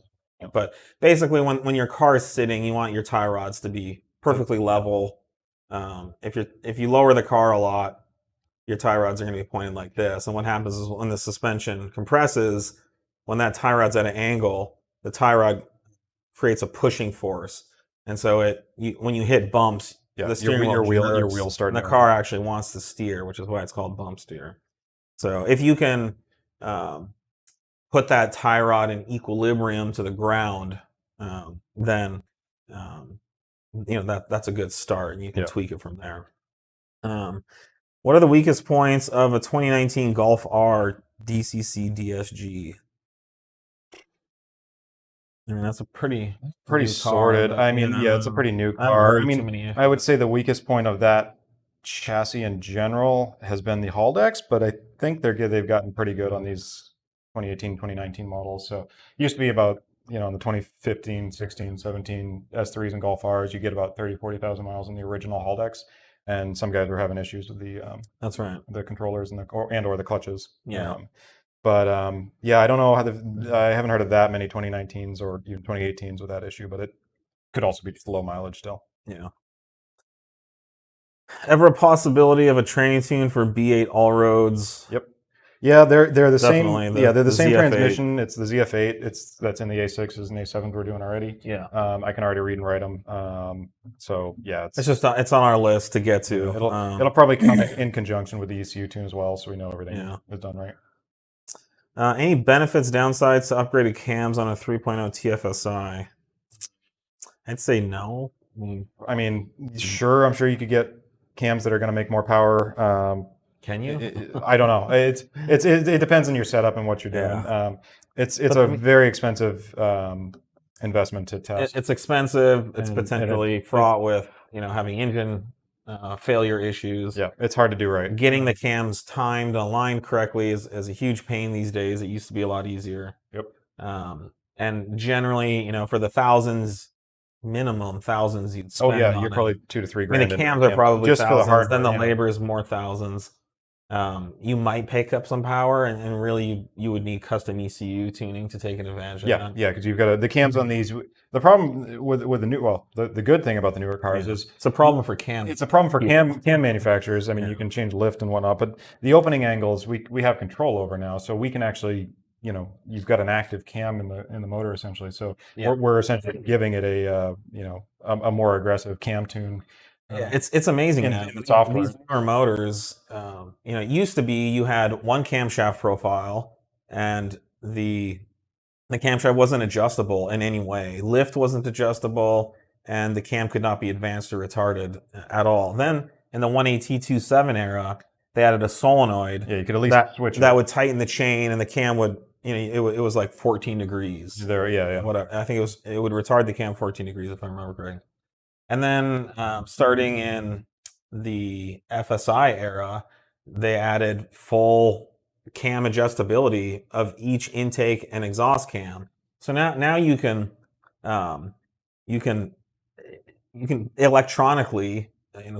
But basically, when your car is sitting, you want your tie rods to be perfectly level. If you lower the car a lot, your tie rods are going to be pointed like this. And what happens is when the suspension compresses, when that tie rod's at an angle, the tie rod creates a pushing force. And so when you hit bumps, the steering wheels start. And the car actually wants to steer, which is why it's called bump steer. So if you can put that tie rod in equilibrium to the ground, then that's a good start, and you can tweak it from there. What are the weakest points of a 2019 Golf R DCC DSG? I mean, that's a pretty Pretty new car, sorted. but I mean, yeah, it's a pretty new I haven't car. I heard too mean, many I would issues. say the weakest point of that chassis in general has been the Haldex, but I think they've gotten pretty good on these 2018, 2019 models. So it used to be about, in the 2015, 16, 17 S3s and Golf Rs, you get about 30, 40,000 miles in the original Haldex. And some guys were having issues with That's right. the controllers or the clutches. Yeah. Yeah, I don't know I haven't heard of that many 2019s or even 2018s with that issue, but it could also be just low mileage still. Yeah. Ever a possibility of a training tune for B8 all roads? Yep. Yeah, they're the Definitely. same. Yeah, they're the same ZF8. transmission. It's the ZF8. That's in the A6s and A7s we're doing already. Yeah. I can already read and write them. So yeah, It's just it's on our list to get to. it'll probably come in conjunction with the ECU tune as well, so we know everything is done right. Any benefits, downsides to upgraded cams on a 3.0 TFSI? I'd say no. I mean, sure, I'm sure you could get cams that are going to make more power. Can you? I don't know. It depends on your setup and what you're doing. Yeah. It's a very expensive investment to test. It's expensive. It's And potentially fraught with having engine failure issues. Yeah, it's hard to do right. Getting the cams timed, aligned correctly is a huge pain these days. It used to be a lot easier. Yep. And generally, for the minimum thousands you'd spend. Oh yeah, on you're it. probably $2,000 to $3,000. I mean, the cams are probably just thousands. for the hardware. Then the labor is more thousands. You might pick up some power, and really you would need custom ECU tuning to take advantage of that. Yeah, because you've got the cams on these. The problem with the good thing about the newer cars is it's a problem for cam. It's a problem for cam manufacturers. I mean, you can change lift and whatnot, but the opening angles we have control over now, so we can actually, you've got an active cam in the motor essentially. So we're essentially giving it a more aggressive cam tune. It's amazing now. In the software. These newer motors, it used to be you had one camshaft profile, and the camshaft wasn't adjustable in any way. Lift wasn't adjustable, and the cam could not be advanced or retarded at all. Then in the 1AT27 era, they added a solenoid. Yeah, you could at least switch that would tighten the chain, and the cam would, it was like 14 degrees. There, yeah. Whatever. I think it would retard the cam 14 degrees if I remember correctly. And then starting in the FSI era, they added full cam adjustability of each intake and exhaust cam. So now you can electronically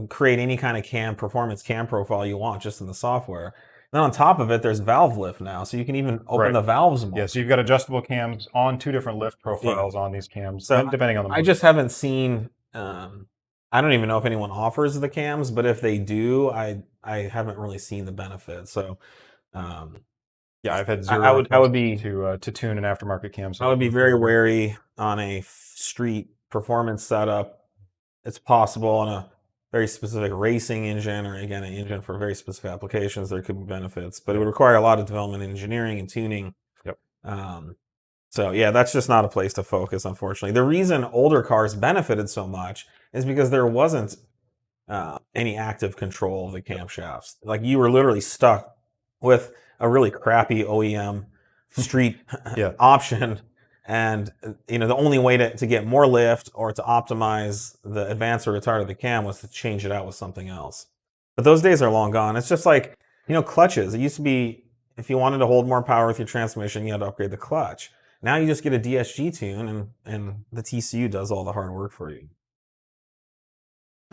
create any kind of performance cam profile you want just in the software. Then on top of it, there's valve lift now, so you can even open the valves more. Yeah, so you've got adjustable cams on 2 different lift profiles on these cams, so depending on the motor. I just haven't seen. I don't even know if anyone offers the cams, but if they do, I haven't really seen the benefit. So, yeah, I've had zero. I would be to tune an aftermarket cam. I would be very wary on a street performance setup. It's possible on a very specific racing engine, or again, an engine for very specific applications, there could be benefits, but it would require a lot of development, engineering, and tuning. Yep. So yeah, that's just not a place to focus, unfortunately. The reason older cars benefited so much is because there wasn't any active control of the camshafts. Like, you were literally stuck with a really crappy OEM street option, and the only way to get more lift or to optimize the advance or retard of the cam was to change it out with something else. But those days are long gone. It's just like clutches. It used to be, if you wanted to hold more power with your transmission, you had to upgrade the clutch. Now you just get a DSG tune, and the TCU does all the hard work for you.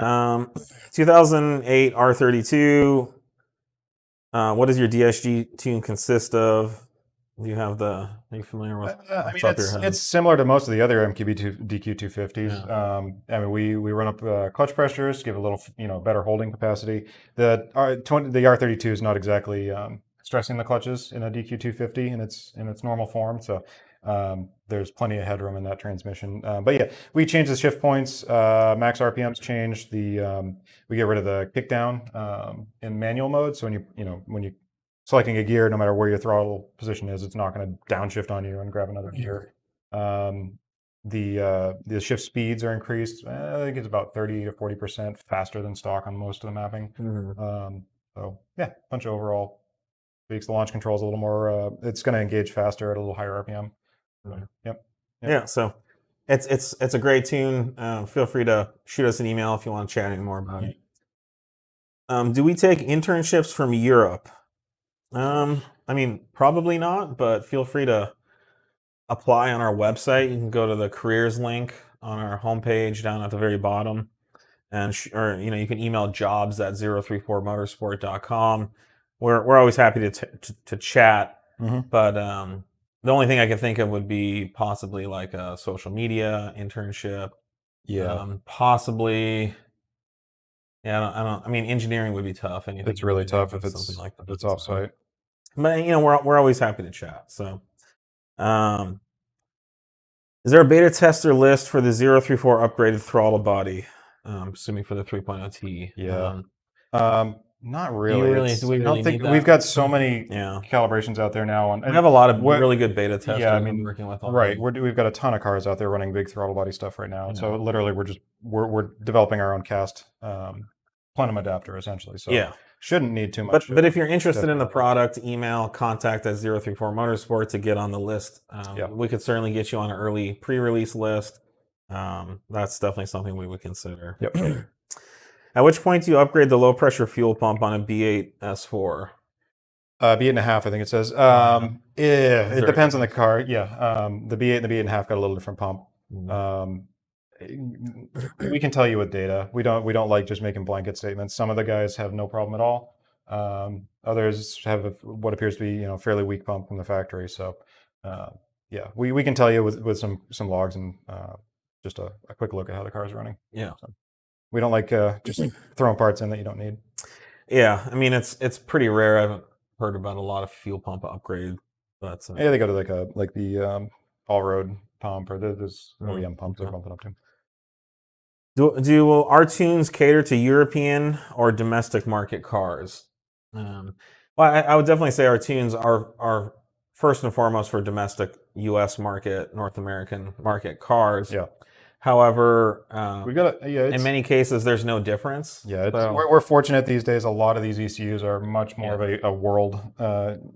2008 R32. What does your DSG tune consist of? Are you familiar with? I mean, it's similar to most of the other MQB DQ250s. Yeah. I mean, we run up clutch pressures, give a little better holding capacity. The R32 is not exactly stressing the clutches in a DQ250 in its normal form, so there's plenty of headroom in that transmission. But yeah, we changed the shift points. Max RPMs changed. We get rid of the kickdown in manual mode. So when you selecting a gear, no matter where your throttle position is, it's not going to downshift on you and grab another gear. The shift speeds are increased. I think it's about 30 to 40% faster than stock on most of the mapping. So yeah, bunch of overall tweaks. The launch control is a little more. It's going to engage faster at a little higher RPM. Yep. Yeah, so it's a great tune. Feel free to shoot us an email if you want to chat any more about it. Do we take internships from Europe? I mean, probably not, but feel free to apply on our website. You can go to the careers link on our homepage down at the very bottom, and or you can email jobs@034motorsport.com. We're always happy to chat, but the only thing I could think of would be possibly like a social media internship. Possibly. Yeah, I mean, engineering would be tough. Anything It's really tough if something like that. it's offsite. But we're always happy to chat. So, is there a beta tester list for the 034 upgraded throttle body? Assuming for the 3.0T. Yeah. Not really. Do we I really don't think need that? we've got so many Yeah. calibrations out there now. We have a lot of really good beta testers Yeah, I I'm mean, working with. right. We've got a ton of cars out there running big throttle body stuff right now. So literally, we're developing our own cast plenum adapter essentially. So Yeah. shouldn't need too much. But if you're interested in the product, email contact@034 Motorsport to get on the list. We could certainly get you on an early pre-release list. That's definitely something we would consider. Yep. At which point do you upgrade the low pressure fuel pump on a B8 S4? B8.5, I think it says. It depends on the car. Yeah. The B8 and the B8.5 got a little different pump. We can tell you with data. We don't like just making blanket statements. Some of the guys have no problem at all. Others have what appears to be fairly weak pump from the factory. So we can tell you with some logs and just a quick look at how the car is running. Yeah. So we don't like just throwing parts in that you don't need. Yeah, I mean it's pretty rare. I haven't heard about a lot of fuel pump upgrade. But they go to like the all road pump or there's OEM pumps they're bumping up to. Do our tunes cater to European or domestic market cars? Well, I would definitely say our tunes are first and foremost for domestic U.S. market, North American market cars. Yeah. However, we got in many cases there's no difference. Yeah, we're fortunate these days. A lot of these ECUs are much more of a world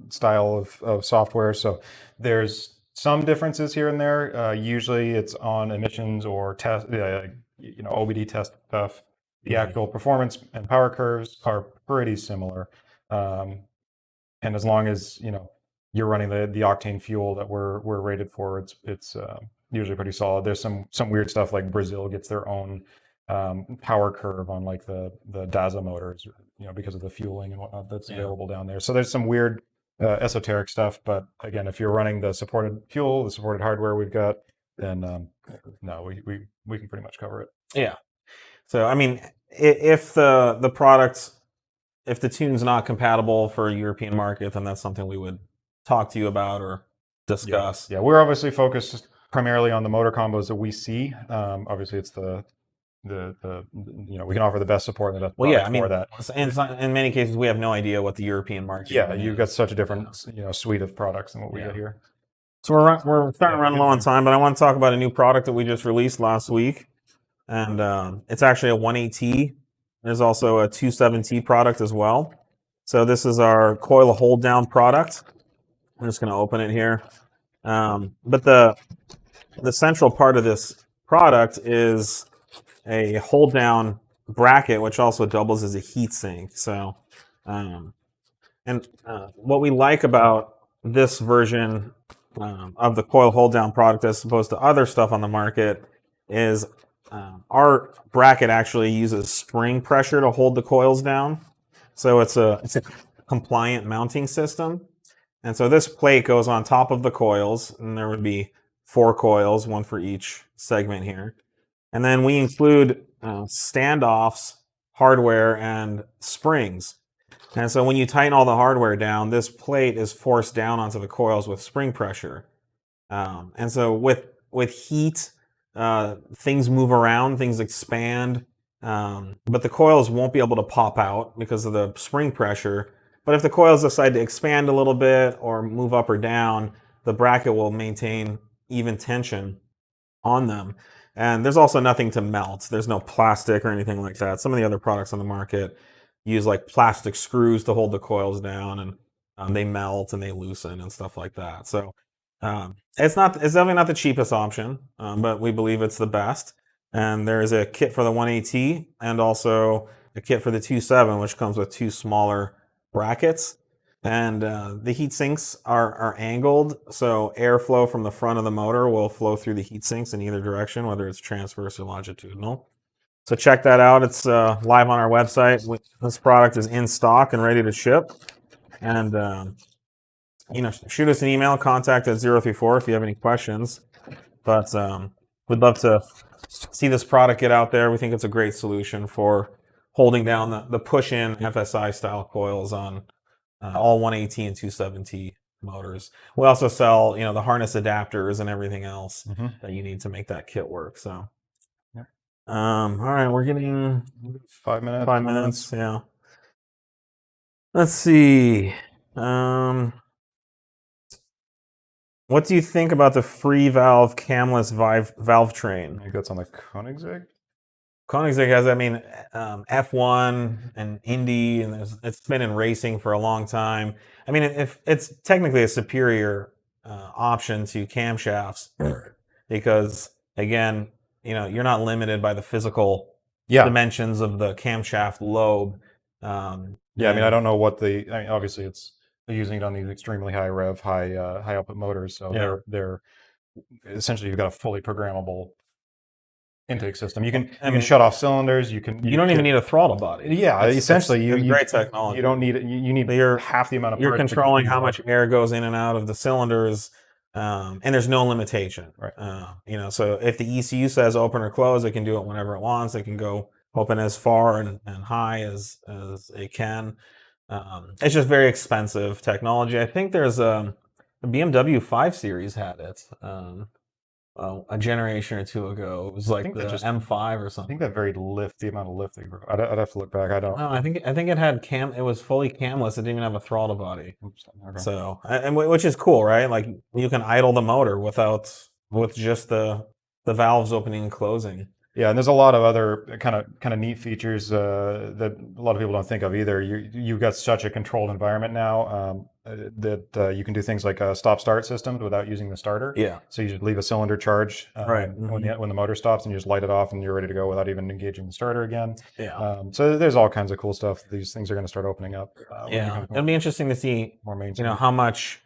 style of software. So there's some differences here and there. Usually it's on emissions or test, OBD test stuff. The actual performance and power curves are pretty similar. And as long as you're running the octane fuel that we're rated for, it's usually pretty solid. There's some weird stuff like Brazil gets their own power curve on like the Daza motors, because of the fueling and whatnot that's available down there. So there's some weird esoteric stuff. But again, if you're running the supported fuel, the supported hardware we've got, then no, we can pretty much cover it. Yeah. So I mean, if the product, if the tune's not compatible for a European market, then that's something we would talk to you about or discuss. Yeah, we're obviously focused primarily on the motor combos that we see. Obviously, it's the we can offer the best support and the best product for that. And in many cases, we have no idea what the European market. Yeah, you've got such a different suite of products than what we get here. So we're starting to run low on time, but I want to talk about a new product that we just released last week, and it's actually a 18T. There's also a 27T product as well. So this is our coil hold down product. I'm just going to open it here, but the central part of this product is a hold down bracket, which also doubles as a heat sink. So, what we like about this version of the coil hold down product as opposed to other stuff on the market is our bracket actually uses spring pressure to hold the coils down. So it's a compliant mounting system. And so this plate goes on top of the coils, and there would be 4 coils, one for each segment here. And then we include standoffs, hardware, and springs. And so when you tighten all the hardware down, this plate is forced down onto the coils with spring pressure. And so with heat, things move around, things expand, but the coils won't be able to pop out because of the spring pressure. But if the coils decide to expand a little bit or move up or down, the bracket will maintain even tension on them. And there's also nothing to melt. There's no plastic or anything like that. Some of the other products on the market use like plastic screws to hold the coils down, and they melt and they loosen and stuff like that. So It's definitely not the cheapest option, but we believe it's the best. And there is a kit for the 1AT and also a kit for the 2.7, which comes with 2 smaller brackets. And the heat sinks are angled, so airflow from the front of the motor will flow through the heat sinks in either direction, whether it's transverse or longitudinal. So check that out. It's live on our website. This product is in stock and ready to ship. And shoot us an email, contact at 034 if you have any questions. But we'd love to see this product get out there. We think it's a great solution for holding down the push-in FSI style coils on all 1AT and 2.7T motors. We also sell, the harness adapters and everything else that you need to make that kit work. So, all right, we're getting 5 minutes. 5 minutes. Yeah. Let's see. What do you think about the free valve camless valve train? I think that's on the Koenigsegg. Koenigsegg has, F1 and Indy, and it's been in racing for a long time. If it's technically a superior option to camshafts because, again, you're not limited by the physical dimensions of the camshaft lobe. I don't know what obviously they're using it on these extremely high rev, high output motors. So they're essentially, you've got a fully programmable intake system. You can shut off cylinders. You don't even need a throttle body. Yeah, essentially, it's great technology. You don't need it. You need half the amount of. You're controlling how much air goes in and out of the cylinders, and there's no limitation. Right. So if the ECU says open or close, it can do it whenever it wants. It can go open as far and high as it can. It's just very expensive technology. I think there's the BMW 5 Series had it a generation or two ago. It was like the M5 or something. I think the amount of lift. I'd have to look back. I don't. No, I think it had It was fully camless. It didn't even have a throttle body. Okay. So, and which is cool, right? Like you can idle the motor with just the valves opening and closing. Yeah, and there's a lot of other kind of neat features that a lot of people don't think of either. You've got such a controlled environment now that you can do things like stop-start systems without using the starter. Yeah. So you just leave a cylinder charge right. when the motor stops, and you just light it off, and you're ready to go without even engaging the starter again. Yeah. So there's all kinds of cool stuff. These things are going to start opening up. It'll be interesting to see more mainstream. how much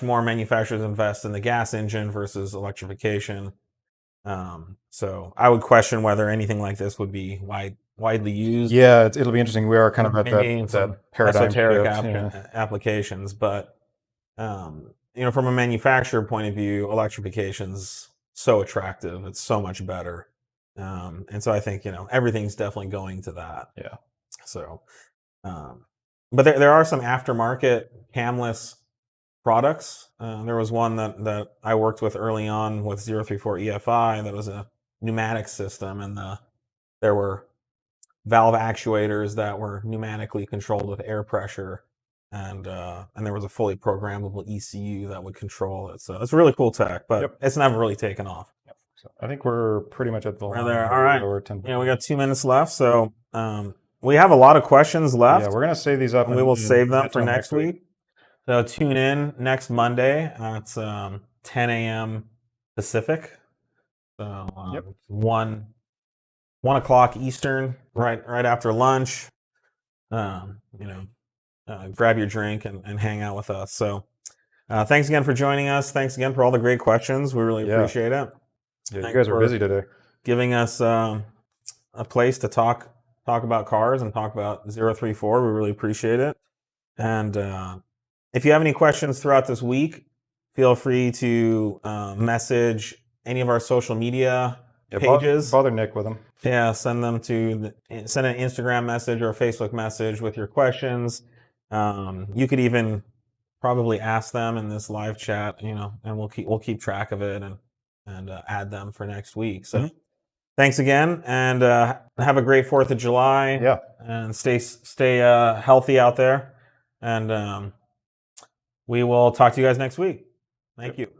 more manufacturers invest in the gas engine versus electrification. So I would question whether anything like this would be widely used. Yeah, it'll be interesting. We are kind of at that paradigm esoteric applications, but from a manufacturer point of view, electrification's so attractive. It's so much better, and so I think everything's definitely going to that. Yeah. So, but there are some aftermarket camless products. There was one that I worked with early on with 034 EFI that was a pneumatic system, and there were valve actuators that were pneumatically controlled with air pressure, and there was a fully programmable ECU that would control it. So it's really cool tech, but it's never really taken off. Yep. So I think we're pretty much at the line. There. All right. We got 2 minutes left, so we have a lot of questions left. Yeah, we're gonna save these up. And we will save them for next week. So tune in next Monday. It's 10 a.m. Pacific. So 1 o'clock Eastern, right after lunch. Grab your drink and hang out with us. So thanks again for joining us. Thanks again for all the great questions. We really appreciate it. Yeah, you guys were busy today. Giving us a place to talk about cars and talk about 034. We really appreciate it. And if you have any questions throughout this week, feel free to message any of our social media pages. Bother Nick with them. Yeah, send an Instagram message or a Facebook message with your questions. You could even probably ask them in this live chat, and we'll keep track of it and add them for next week. So thanks again, and have a great 4th of July. Yeah, and stay healthy out there, and we will talk to you guys next week. Thank you.